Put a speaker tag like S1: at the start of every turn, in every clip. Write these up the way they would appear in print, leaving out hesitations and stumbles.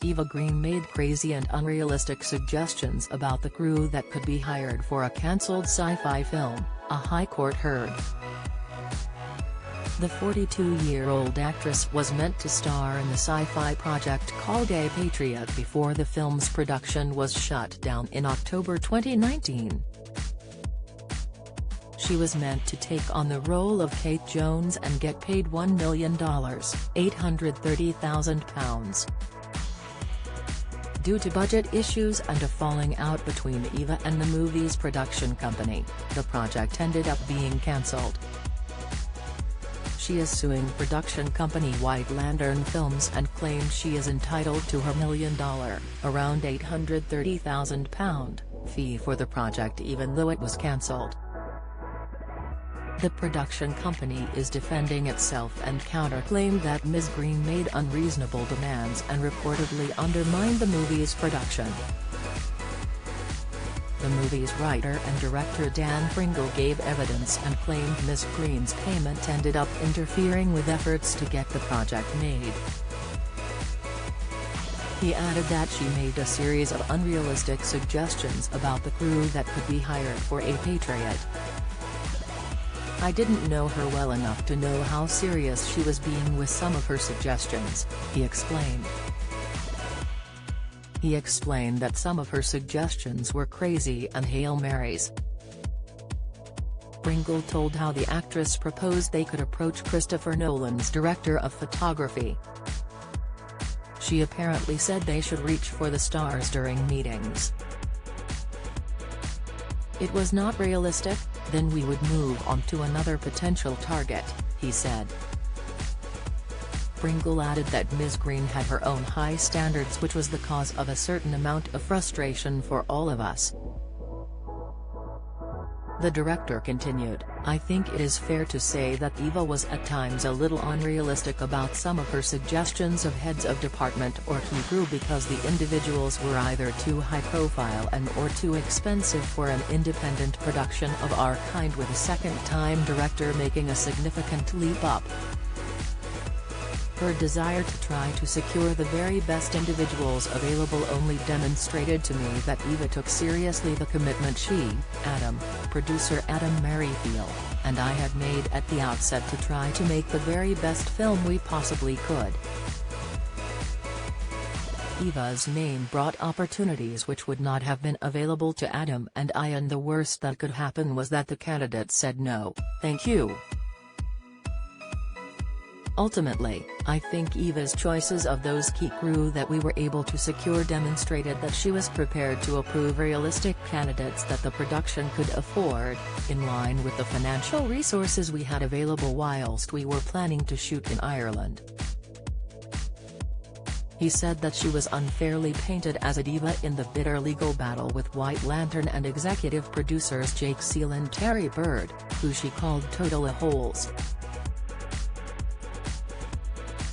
S1: Eva Green made crazy and unrealistic suggestions about the crew that could be hired for a cancelled sci-fi film, a high court heard. The 42-year-old actress was meant to star in the sci-fi project called A Patriot before the film's production was shut down in October 2019. She was meant to take on the role of Kate Jones and get paid $1 million £830,000. Due to budget issues and a falling out between Eva and the movie's production company, the project ended up being cancelled. She is suing production company White Lantern Films and claims she is entitled to her $1 million, around £830,000, fee for the project even though it was cancelled. The production company is defending itself and counterclaimed that Ms. Green made unreasonable demands and reportedly undermined the movie's production. The movie's writer and director Dan Pringle gave evidence and claimed Ms. Green's payment ended up interfering with efforts to get the project made. He added that she made a series of unrealistic suggestions about the crew that could be hired for A Patriot. I didn't know her well enough to know how serious she was being with some of her suggestions, he explained. He explained that some of her suggestions were crazy and Hail Marys. Pringle told how the actress proposed they could approach Christopher Nolan's director of photography. She apparently said they should reach for the stars during meetings. It was not realistic, then we would move on to another potential target, he said. Pringle added that Ms. Green had her own high standards, which was the cause of a certain amount of frustration for all of us. The director continued, I think it is fair to say that Eva was at times a little unrealistic about some of her suggestions of heads of department or key crew because the individuals were either too high profile and or too expensive for an independent production of our kind, with a second-time director making a significant leap up. Her desire to try to secure the very best individuals available only demonstrated to me that Eva took seriously the commitment she, Adam, producer Adam Merrifield, and I had made at the outset to try to make the very best film we possibly could. Eva's name brought opportunities which would not have been available to Adam and I, and the worst that could happen was that the candidate said no, thank you. Ultimately, I think Eva's choices of those key crew that we were able to secure demonstrated that she was prepared to approve realistic candidates that the production could afford, in line with the financial resources we had available whilst we were planning to shoot in Ireland. He said that she was unfairly painted as a diva in the bitter legal battle with White Lantern and executive producers Jake Seal and Terry Bird, who she called total a-holes.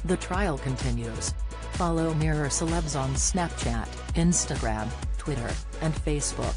S1: The trial continues. Follow Mirror Celebs on Snapchat, Instagram, Twitter, and Facebook.